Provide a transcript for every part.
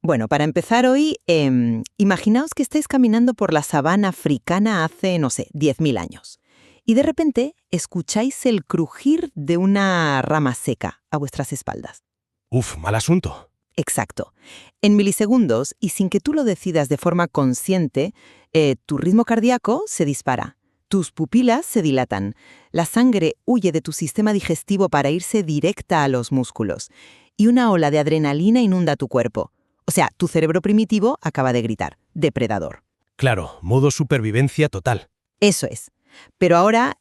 Bueno, para empezar hoy, imaginaos que estáis caminando por la sabana africana hace, no sé, 10.000 años. Y de repente escucháis el crujir de una rama seca a vuestras espaldas. Uf, mal asunto. Exacto. En milisegundos, y sin que tú lo decidas de forma consciente, tu ritmo cardíaco se dispara, tus pupilas se dilatan, la sangre huye de tu sistema digestivo para irse directa a los músculos, y una ola de adrenalina inunda tu cuerpo. O sea, tu cerebro primitivo acaba de gritar, depredador. Claro, modo supervivencia total. Eso es. Pero ahora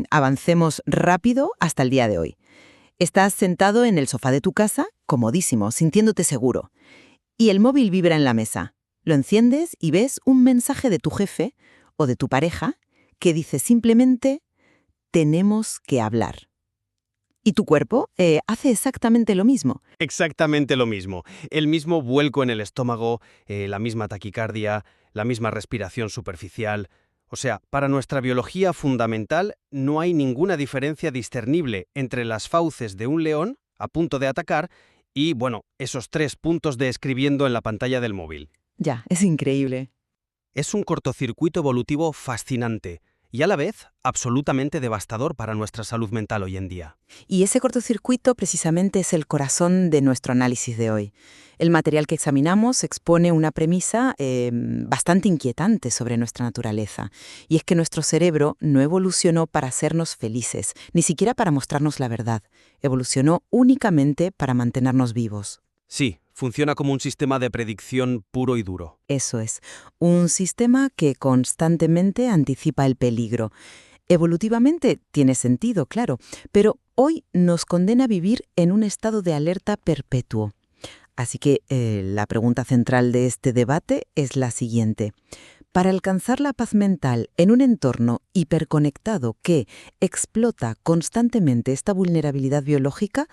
avancemos rápido hasta el día de hoy. Estás sentado en el sofá de tu casa, comodísimo, sintiéndote seguro. Y el móvil vibra en la mesa. Lo enciendes y ves un mensaje de tu jefe o de tu pareja que dice simplemente, tenemos que hablar. Y tu cuerpo hace exactamente lo mismo. Exactamente lo mismo. El mismo vuelco en el estómago, la misma taquicardia, la misma respiración superficial. O sea, para nuestra biología fundamental no hay ninguna diferencia discernible entre las fauces de un león a punto de atacar y, bueno, esos 3 puntos de escribiendo en la pantalla del móvil. Ya, es increíble. Es un cortocircuito evolutivo fascinante y a la vez absolutamente devastador para nuestra salud mental hoy en día. Y ese cortocircuito precisamente es el corazón de nuestro análisis de hoy. El material que examinamos expone una premisa bastante inquietante sobre nuestra naturaleza, y es que nuestro cerebro no evolucionó para hacernos felices, ni siquiera para mostrarnos la verdad. Evolucionó únicamente para mantenernos vivos. Sí, funciona como un sistema de predicción puro y duro. Eso es, un sistema que constantemente anticipa el peligro. Evolutivamente tiene sentido, claro, pero hoy nos condena a vivir en un estado de alerta perpetuo. Así que la pregunta central de este debate es la siguiente. Para alcanzar la paz mental en un entorno hiperconectado que explota constantemente esta vulnerabilidad biológica,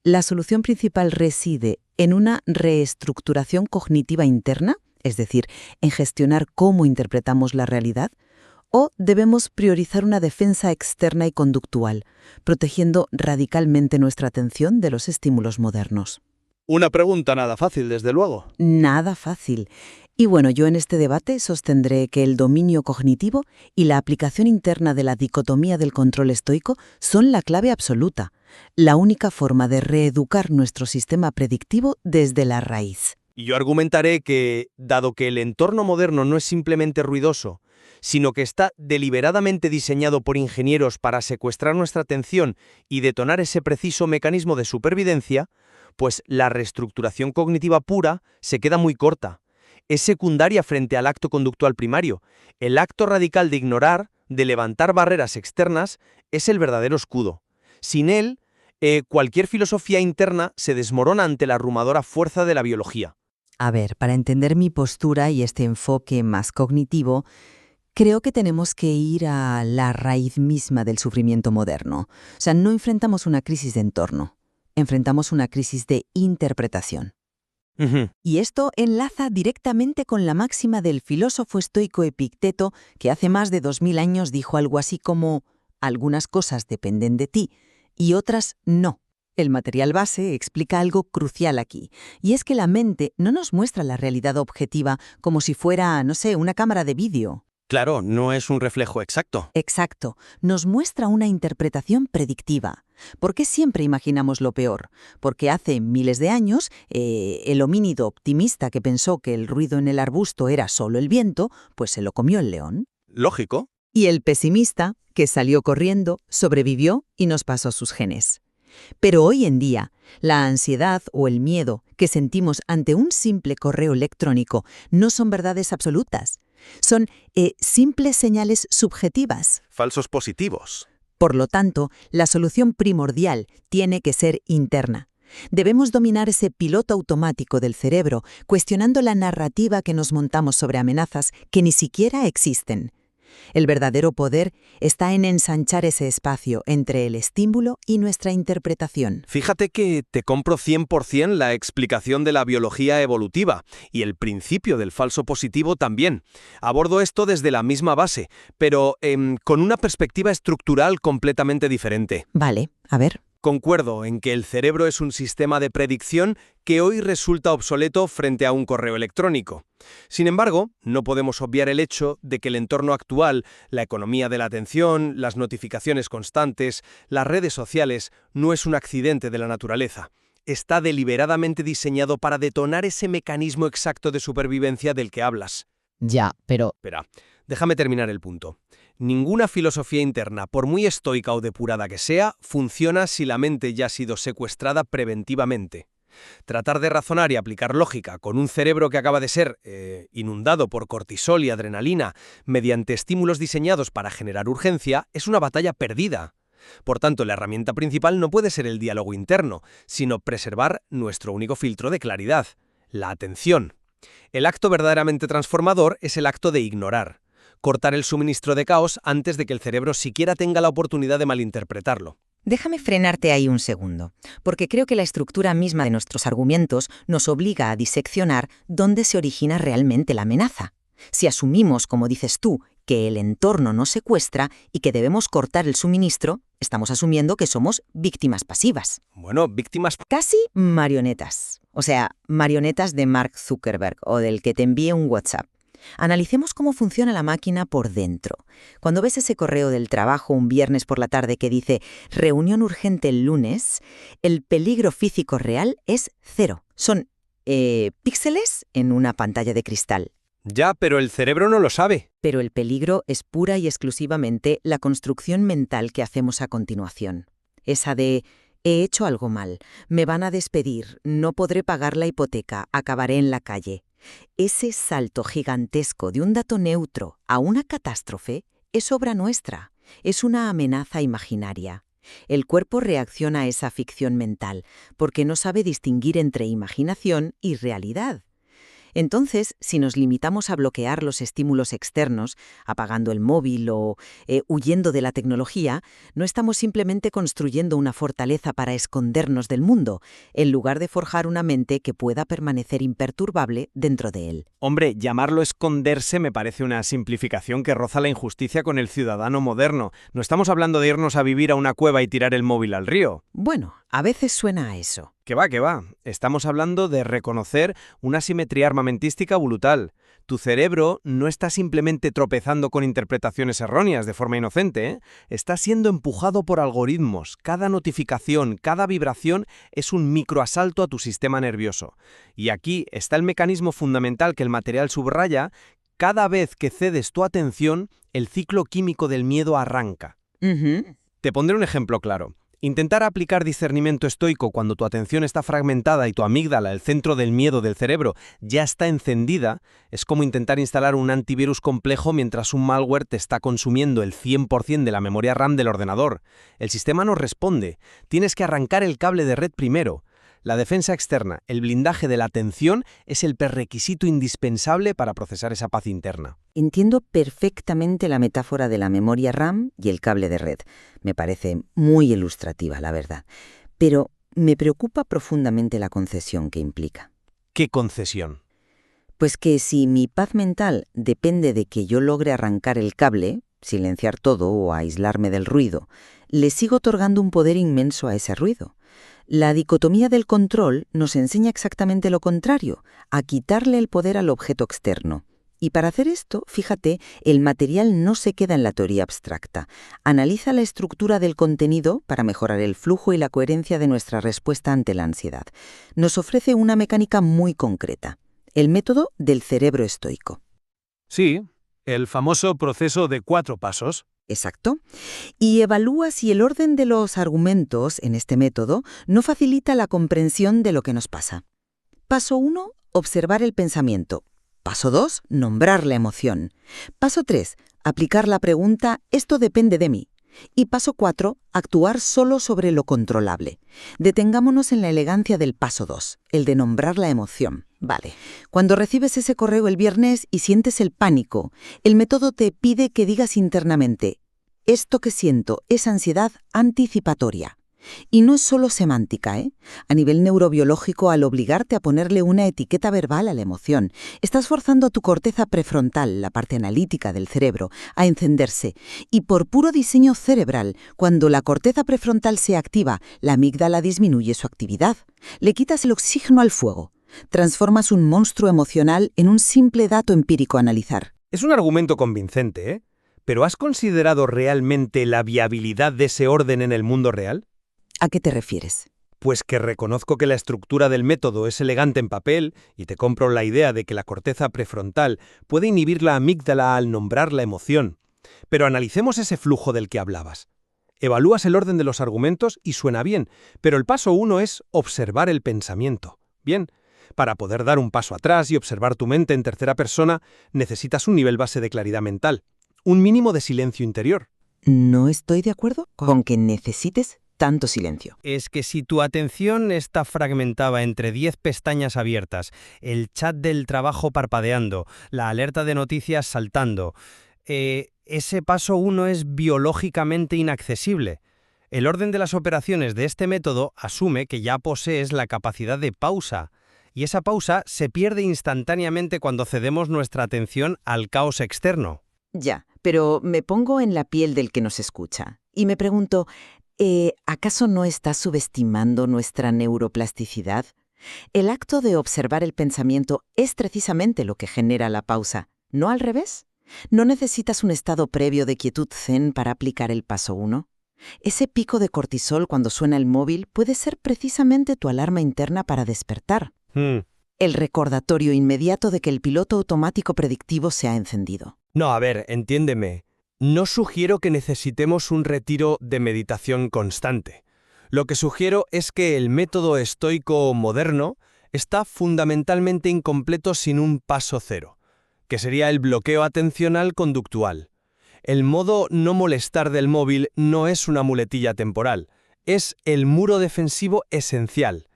la solución principal reside en una reestructuración cognitiva interna, es decir, en gestionar cómo interpretamos la realidad, o debemos priorizar una defensa externa y conductual, protegiendo radicalmente nuestra atención de los estímulos modernos. Una pregunta nada fácil, desde luego. Nada fácil. Y bueno, yo en este debate sostendré que el dominio cognitivo y la aplicación interna de la dicotomía del control estoico son la clave absoluta, la única forma de reeducar nuestro sistema predictivo desde la raíz. Y yo argumentaré que, dado que el entorno moderno no es simplemente ruidoso, sino que está deliberadamente diseñado por ingenieros para secuestrar nuestra atención y detonar ese preciso mecanismo de supervivencia, pues la reestructuración cognitiva pura se queda muy corta. Es secundaria frente al acto conductual primario. El acto radical de ignorar, de levantar barreras externas, es el verdadero escudo. Sin él, cualquier filosofía interna se desmorona ante la abrumadora fuerza de la biología. A ver, para entender mi postura y este enfoque más cognitivo, creo que tenemos que ir a la raíz misma del sufrimiento moderno. O sea, no enfrentamos una crisis de entorno, enfrentamos una crisis de interpretación. Y esto enlaza directamente con la máxima del filósofo estoico Epicteto, que hace más de 2000 años dijo algo así como: algunas cosas dependen de ti y otras no. El material base explica algo crucial aquí, y es que la mente no nos muestra la realidad objetiva como si fuera, no sé, una cámara de vídeo. Claro, no es un reflejo exacto. Exacto, nos muestra una interpretación predictiva. ¿Por qué siempre imaginamos lo peor? Porque hace miles de años, el homínido optimista que pensó que el ruido en el arbusto era solo el viento, pues se lo comió el león. Lógico. Y el pesimista, que salió corriendo, sobrevivió y nos pasó sus genes. Pero hoy en día, la ansiedad o el miedo que sentimos ante un simple correo electrónico no son verdades absolutas. Son simples señales subjetivas. Falsos positivos. Por lo tanto, la solución primordial tiene que ser interna. Debemos dominar ese piloto automático del cerebro, cuestionando la narrativa que nos montamos sobre amenazas que ni siquiera existen. El verdadero poder está en ensanchar ese espacio entre el estímulo y nuestra interpretación. Fíjate que te compro 100% la explicación de la biología evolutiva y el principio del falso positivo también. Abordo esto desde la misma base, pero con una perspectiva estructural completamente diferente. Vale, a ver. Concuerdo en que el cerebro es un sistema de predicción que hoy resulta obsoleto frente a un correo electrónico. Sin embargo, no podemos obviar el hecho de que el entorno actual, la economía de la atención, las notificaciones constantes, las redes sociales, no es un accidente de la naturaleza. Está deliberadamente diseñado para detonar ese mecanismo exacto de supervivencia del que hablas. Ya, pero... Espera, déjame terminar el punto. Ninguna filosofía interna, por muy estoica o depurada que sea, funciona si la mente ya ha sido secuestrada preventivamente. Tratar de razonar y aplicar lógica con un cerebro que acaba de ser inundado por cortisol y adrenalina mediante estímulos diseñados para generar urgencia es una batalla perdida. Por tanto, la herramienta principal no puede ser el diálogo interno, sino preservar nuestro único filtro de claridad, la atención. El acto verdaderamente transformador es el acto de ignorar. Cortar el suministro de caos antes de que el cerebro siquiera tenga la oportunidad de malinterpretarlo. Déjame frenarte ahí un segundo, porque creo que la estructura misma de nuestros argumentos nos obliga a diseccionar dónde se origina realmente la amenaza. Si asumimos, como dices tú, que el entorno nos secuestra y que debemos cortar el suministro, estamos asumiendo que somos víctimas pasivas. Bueno, víctimas... Casi marionetas. O sea, marionetas de Mark Zuckerberg o del que te envíe un WhatsApp. Analicemos cómo funciona la máquina por dentro. Cuando ves ese correo del trabajo un viernes por la tarde que dice «reunión urgente el lunes», el peligro físico real es cero. Son píxeles en una pantalla de cristal. Ya, pero el cerebro no lo sabe. Pero el peligro es pura y exclusivamente la construcción mental que hacemos a continuación. Esa de «he hecho algo mal, me van a despedir, no podré pagar la hipoteca, acabaré en la calle». Ese salto gigantesco de un dato neutro a una catástrofe es obra nuestra, es una amenaza imaginaria. El cuerpo reacciona a esa ficción mental porque no sabe distinguir entre imaginación y realidad. Entonces, si nos limitamos a bloquear los estímulos externos, apagando el móvil o huyendo de la tecnología, no estamos simplemente construyendo una fortaleza para escondernos del mundo, en lugar de forjar una mente que pueda permanecer imperturbable dentro de él. Hombre, llamarlo esconderse me parece una simplificación que roza la injusticia con el ciudadano moderno. No estamos hablando de irnos a vivir a una cueva y tirar el móvil al río. Bueno, a veces suena a eso. Que va, que va. Estamos hablando de reconocer una simetría armamentística brutal. Tu cerebro no está simplemente tropezando con interpretaciones erróneas de forma inocente, ¿eh? Está siendo empujado por algoritmos. Cada notificación, cada vibración es un microasalto a tu sistema nervioso. Y aquí está el mecanismo fundamental que el material subraya. Cada vez que cedes tu atención, el ciclo químico del miedo arranca. Te pondré un ejemplo claro. Intentar aplicar discernimiento estoico cuando tu atención está fragmentada y tu amígdala, el centro del miedo del cerebro, ya está encendida, es como intentar instalar un antivirus complejo mientras un malware te está consumiendo el 100% de la memoria RAM del ordenador. El sistema no responde. Tienes que arrancar el cable de red primero. La defensa externa, el blindaje de la atención, es el prerequisito indispensable para procesar esa paz interna. Entiendo perfectamente la metáfora de la memoria RAM y el cable de red. Me parece muy ilustrativa, la verdad. Pero me preocupa profundamente la concesión que implica. ¿Qué concesión? Pues que si mi paz mental depende de que yo logre arrancar el cable, silenciar todo o aislarme del ruido, le sigo otorgando un poder inmenso a ese ruido. La dicotomía del control nos enseña exactamente lo contrario, a quitarle el poder al objeto externo. Y para hacer esto, fíjate, el material no se queda en la teoría abstracta. Analiza la estructura del contenido para mejorar el flujo y la coherencia de nuestra respuesta ante la ansiedad. Nos ofrece una mecánica muy concreta, el método del cerebro estoico. Sí, el famoso proceso de 4 pasos. Exacto. Y evalúa si el orden de los argumentos en este método no facilita la comprensión de lo que nos pasa. Paso 1, observar el pensamiento. Paso 2, nombrar la emoción. Paso 3, aplicar la pregunta «esto depende de mí». Y paso 4, actuar solo sobre lo controlable. Detengámonos en la elegancia del paso 2, el de nombrar la emoción. Vale. Cuando recibes ese correo el viernes y sientes el pánico, el método te pide que digas internamente «esto que siento es ansiedad anticipatoria». Y no es solo semántica, ¿eh? A nivel neurobiológico, al obligarte a ponerle una etiqueta verbal a la emoción, estás forzando a tu corteza prefrontal, la parte analítica del cerebro, a encenderse. Y por puro diseño cerebral, cuando la corteza prefrontal se activa, la amígdala disminuye su actividad. Le quitas el oxígeno al fuego. Transformas un monstruo emocional en un simple dato empírico a analizar. Es un argumento convincente, ¿eh? ¿Pero has considerado realmente la viabilidad de ese orden en el mundo real? ¿A qué te refieres? Pues que reconozco que la estructura del método es elegante en papel y te compro la idea de que la corteza prefrontal puede inhibir la amígdala al nombrar la emoción. Pero analicemos ese flujo del que hablabas. Evalúas el orden de los argumentos y suena bien, pero el paso 1 es observar el pensamiento. Bien, para poder dar un paso atrás y observar tu mente en tercera persona, necesitas un nivel base de claridad mental, un mínimo de silencio interior. No estoy de acuerdo con que necesites tanto silencio. Es que si tu atención está fragmentada entre 10 pestañas abiertas, el chat del trabajo parpadeando, la alerta de noticias saltando, ese paso 1 es biológicamente inaccesible. El orden de las operaciones de este método asume que ya posees la capacidad de pausa, y esa pausa se pierde instantáneamente cuando cedemos nuestra atención al caos externo. Ya, pero me pongo en la piel del que nos escucha y me pregunto, ¿acaso no estás subestimando nuestra neuroplasticidad? El acto de observar el pensamiento es precisamente lo que genera la pausa, ¿no al revés? ¿No necesitas un estado previo de quietud zen para aplicar el paso 1? Ese pico de cortisol cuando suena el móvil puede ser precisamente tu alarma interna para despertar. El recordatorio inmediato de que el piloto automático predictivo se ha encendido. No, a ver, entiéndeme. No sugiero que necesitemos un retiro de meditación constante. Lo que sugiero es que el método estoico moderno está fundamentalmente incompleto sin un paso cero, que sería el bloqueo atencional conductual. El modo no molestar del móvil no es una muletilla temporal, es el muro defensivo esencial.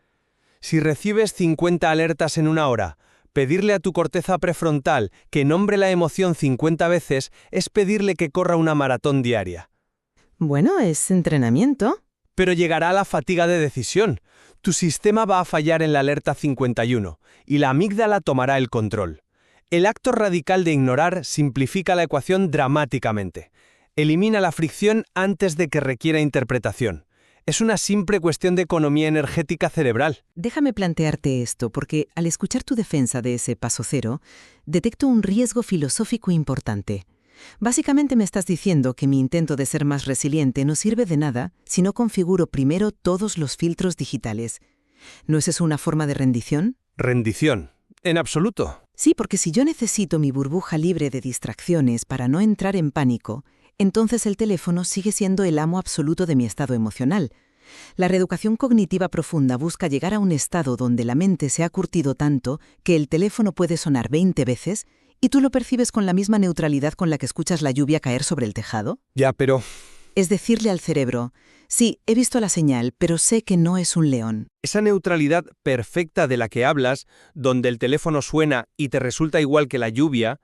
Si recibes 50 alertas en una hora, pedirle a tu corteza prefrontal que nombre la emoción 50 veces es pedirle que corra una maratón diaria. Bueno, es entrenamiento. Pero llegará la fatiga de decisión. Tu sistema va a fallar en la alerta 51 y la amígdala tomará el control. El acto radical de ignorar simplifica la ecuación dramáticamente. Elimina la fricción antes de que requiera interpretación. Es una simple cuestión de economía energética cerebral. Déjame plantearte esto, porque al escuchar tu defensa de ese paso cero, detecto un riesgo filosófico importante. Básicamente me estás diciendo que mi intento de ser más resiliente no sirve de nada si no configuro primero todos los filtros digitales. ¿No es eso una forma de rendición? Rendición. En absoluto. Sí, porque si yo necesito mi burbuja libre de distracciones para no entrar en pánico, entonces el teléfono sigue siendo el amo absoluto de mi estado emocional. La reeducación cognitiva profunda busca llegar a un estado donde la mente se ha curtido tanto que el teléfono puede sonar 20 veces y tú lo percibes con la misma neutralidad con la que escuchas la lluvia caer sobre el tejado. Ya, pero... Es decirle al cerebro, sí, he visto la señal, pero sé que no es un león. Esa neutralidad perfecta de la que hablas, donde el teléfono suena y te resulta igual que la lluvia,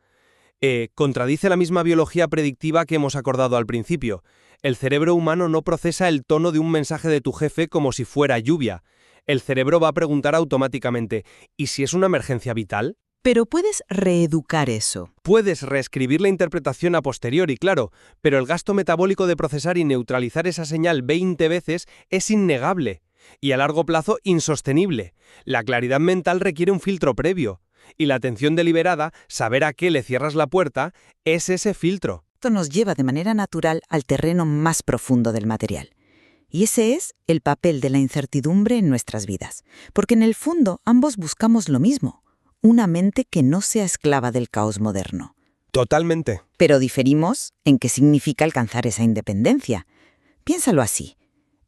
contradice la misma biología predictiva que hemos acordado al principio. El cerebro humano no procesa el tono de un mensaje de tu jefe como si fuera lluvia. El cerebro va a preguntar automáticamente, ¿y si es una emergencia vital? Pero puedes reeducar eso. Puedes reescribir la interpretación a posteriori, claro, pero el gasto metabólico de procesar y neutralizar esa señal 20 veces es innegable y a largo plazo insostenible. La claridad mental requiere un filtro previo. Y la atención deliberada, saber a qué le cierras la puerta, es ese filtro. Esto nos lleva de manera natural al terreno más profundo del material. Y ese es el papel de la incertidumbre en nuestras vidas. Porque en el fondo ambos buscamos lo mismo, una mente que no sea esclava del caos moderno. Totalmente. Pero diferimos en qué significa alcanzar esa independencia. Piénsalo así.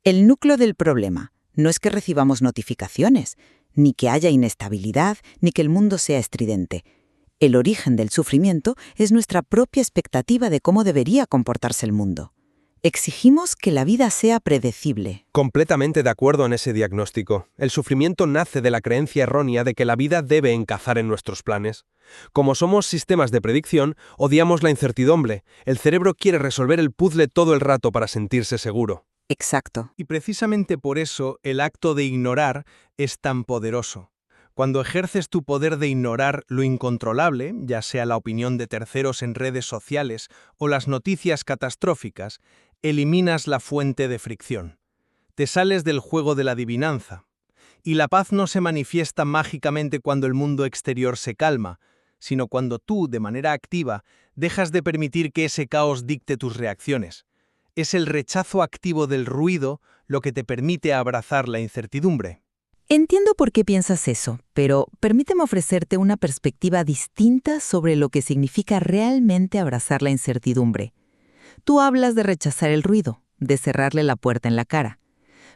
El núcleo del problema no es que recibamos notificaciones, ni que haya inestabilidad, ni que el mundo sea estridente. El origen del sufrimiento es nuestra propia expectativa de cómo debería comportarse el mundo. Exigimos que la vida sea predecible. Completamente de acuerdo en ese diagnóstico. El sufrimiento nace de la creencia errónea de que la vida debe encajar en nuestros planes. Como somos sistemas de predicción, odiamos la incertidumbre. El cerebro quiere resolver el puzzle todo el rato para sentirse seguro. Exacto. Y precisamente por eso el acto de ignorar es tan poderoso. Cuando ejerces tu poder de ignorar lo incontrolable, ya sea la opinión de terceros en redes sociales o las noticias catastróficas, eliminas la fuente de fricción. Te sales del juego de la adivinanza. Y la paz no se manifiesta mágicamente cuando el mundo exterior se calma, sino cuando tú, de manera activa, dejas de permitir que ese caos dicte tus reacciones. Es el rechazo activo del ruido lo que te permite abrazar la incertidumbre. Entiendo por qué piensas eso, pero permíteme ofrecerte una perspectiva distinta sobre lo que significa realmente abrazar la incertidumbre. Tú hablas de rechazar el ruido, de cerrarle la puerta en la cara,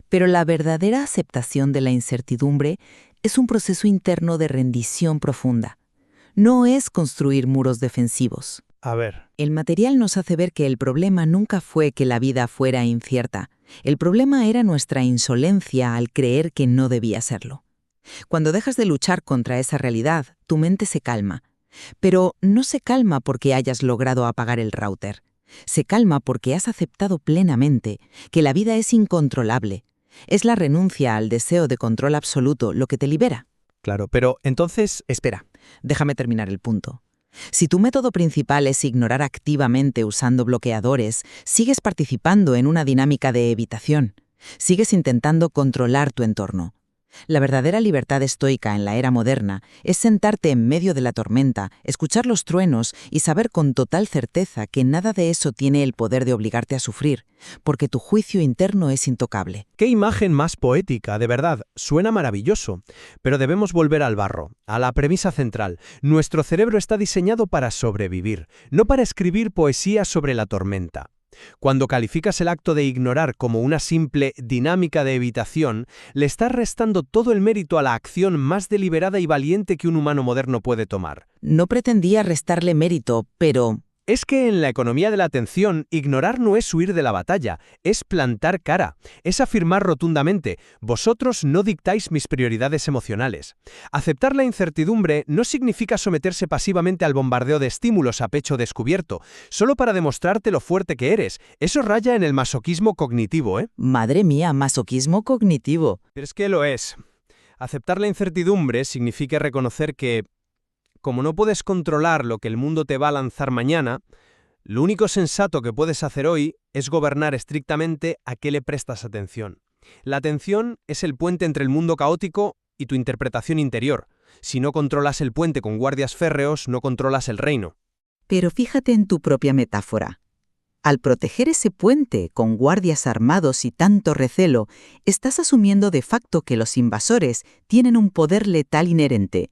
pero la verdadera aceptación de la incertidumbre es un proceso interno de rendición profunda. No es construir muros defensivos. A ver. El material nos hace ver que el problema nunca fue que la vida fuera incierta. El problema era nuestra insolencia al creer que no debía serlo. Cuando dejas de luchar contra esa realidad, tu mente se calma. Pero no se calma porque hayas logrado apagar el router. Se calma porque has aceptado plenamente que la vida es incontrolable. Es la renuncia al deseo de control absoluto lo que te libera. Claro, pero entonces... Espera, déjame terminar el punto. Si tu método principal es ignorar activamente usando bloqueadores, sigues participando en una dinámica de evitación. Sigues intentando controlar tu entorno. La verdadera libertad estoica en la era moderna es sentarte en medio de la tormenta, escuchar los truenos y saber con total certeza que nada de eso tiene el poder de obligarte a sufrir, porque tu juicio interno es intocable. ¡Qué imagen más poética, de verdad! Suena maravilloso. Pero debemos volver al barro, a la premisa central. Nuestro cerebro está diseñado para sobrevivir, no para escribir poesía sobre la tormenta. Cuando calificas el acto de ignorar como una simple dinámica de evitación, le estás restando todo el mérito a la acción más deliberada y valiente que un humano moderno puede tomar. No pretendía restarle mérito, pero... Es que en la economía de la atención, ignorar no es huir de la batalla, es plantar cara, es afirmar rotundamente, vosotros no dictáis mis prioridades emocionales. Aceptar la incertidumbre no significa someterse pasivamente al bombardeo de estímulos a pecho descubierto, solo para demostrarte lo fuerte que eres. Eso raya en el masoquismo cognitivo, ¿eh? Madre mía, masoquismo cognitivo. Pero es que lo es. Aceptar la incertidumbre significa reconocer que, como no puedes controlar lo que el mundo te va a lanzar mañana, lo único sensato que puedes hacer hoy es gobernar estrictamente a qué le prestas atención. La atención es el puente entre el mundo caótico y tu interpretación interior. Si no controlas el puente con guardias férreos, no controlas el reino. Pero fíjate en tu propia metáfora. Al proteger ese puente con guardias armados y tanto recelo, estás asumiendo de facto que los invasores tienen un poder letal inherente.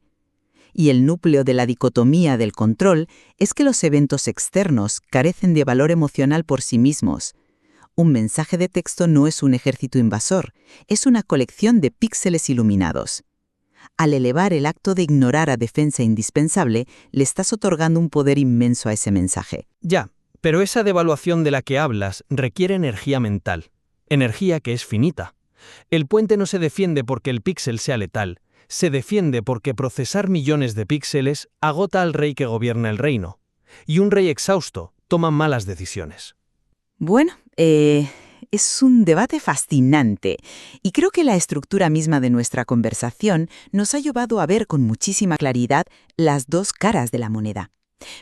Y el núcleo de la dicotomía del control es que los eventos externos carecen de valor emocional por sí mismos. Un mensaje de texto no es un ejército invasor, es una colección de píxeles iluminados. Al elevar el acto de ignorar a defensa indispensable, le estás otorgando un poder inmenso a ese mensaje. Ya, pero esa devaluación de la que hablas requiere energía mental, energía que es finita. El puente no se defiende porque el píxel sea letal, se defiende porque procesar millones de píxeles agota al rey que gobierna el reino. Y un rey exhausto toma malas decisiones. Bueno, es un debate fascinante y creo que la estructura misma de nuestra conversación nos ha llevado a ver con muchísima claridad las dos caras de la moneda.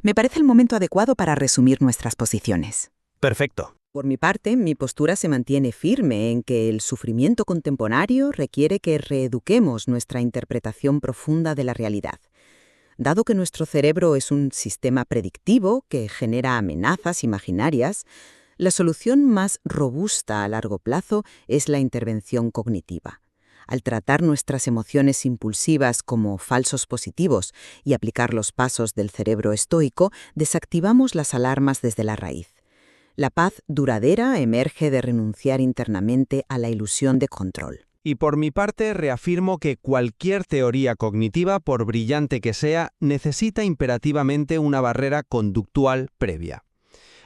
Me parece el momento adecuado para resumir nuestras posiciones. Perfecto. Por mi parte, mi postura se mantiene firme en que el sufrimiento contemporáneo requiere que reeduquemos nuestra interpretación profunda de la realidad. Dado que nuestro cerebro es un sistema predictivo que genera amenazas imaginarias, la solución más robusta a largo plazo es la intervención cognitiva. Al tratar nuestras emociones impulsivas como falsos positivos y aplicar los pasos del cerebro estoico, desactivamos las alarmas desde la raíz. La paz duradera emerge de renunciar internamente a la ilusión de control. Y por mi parte reafirmo que cualquier teoría cognitiva, por brillante que sea, necesita imperativamente una barrera conductual previa.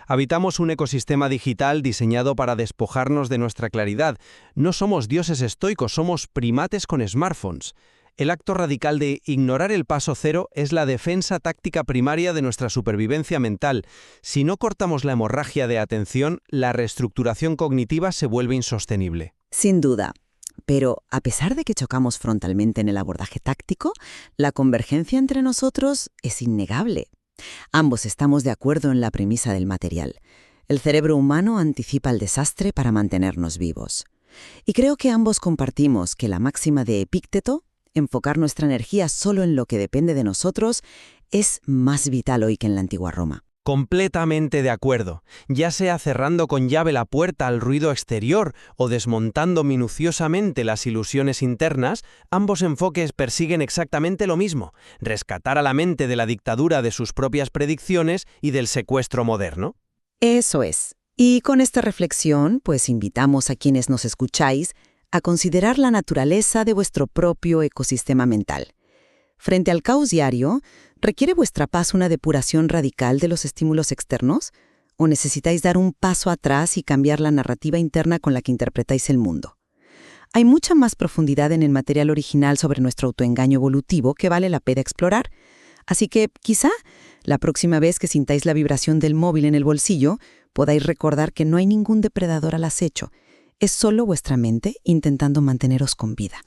Habitamos un ecosistema digital diseñado para despojarnos de nuestra claridad. No somos dioses estoicos, somos primates con smartphones. El acto radical de ignorar el paso cero es la defensa táctica primaria de nuestra supervivencia mental. Si no cortamos la hemorragia de atención, la reestructuración cognitiva se vuelve insostenible. Sin duda. Pero, a pesar de que chocamos frontalmente en el abordaje táctico, la convergencia entre nosotros es innegable. Ambos estamos de acuerdo en la premisa del material. El cerebro humano anticipa el desastre para mantenernos vivos. Y creo que ambos compartimos que la máxima de Epícteto, enfocar nuestra energía solo en lo que depende de nosotros, es más vital hoy que en la antigua Roma. Completamente de acuerdo, ya sea cerrando con llave la puerta al ruido exterior o desmontando minuciosamente las ilusiones internas, ambos enfoques persiguen exactamente lo mismo: rescatar a la mente de la dictadura de sus propias predicciones y del secuestro moderno. Eso es. Y con esta reflexión, pues invitamos a quienes nos escucháis a considerar la naturaleza de vuestro propio ecosistema mental. Frente al caos diario, ¿requiere vuestra paz una depuración radical de los estímulos externos? ¿O necesitáis dar un paso atrás y cambiar la narrativa interna con la que interpretáis el mundo? Hay mucha más profundidad en el material original sobre nuestro autoengaño evolutivo que vale la pena explorar. Así que, quizá, la próxima vez que sintáis la vibración del móvil en el bolsillo, podáis recordar que no hay ningún depredador al acecho. Es solo vuestra mente intentando manteneros con vida.